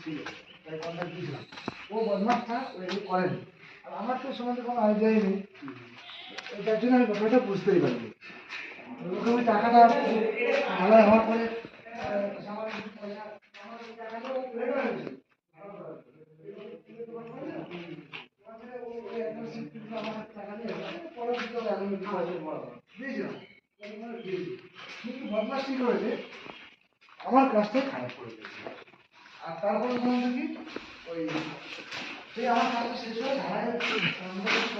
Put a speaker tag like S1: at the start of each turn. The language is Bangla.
S1: ছিল, তাই কন্ট্যাক্ট দিয়েছিলাম। ও বদমাসটা ও এগুলো করেনি, আর আমার তো সম্বন্ধে কোনো আইডিয়াই নেই, তার জন্য আমি ব্যাপারটা বুঝতেই পারিনি। ওকে আমি টাকাটা ভালো হওয়ার পরে কিন্তু বদমাসি করেছে, আমার কাজটাই খারাপ করে দিয়েছে। আর তারপরে বলতে কি ওই সে আমার কাজটা শেষ হয়ে ধারায় ভালো ছিল।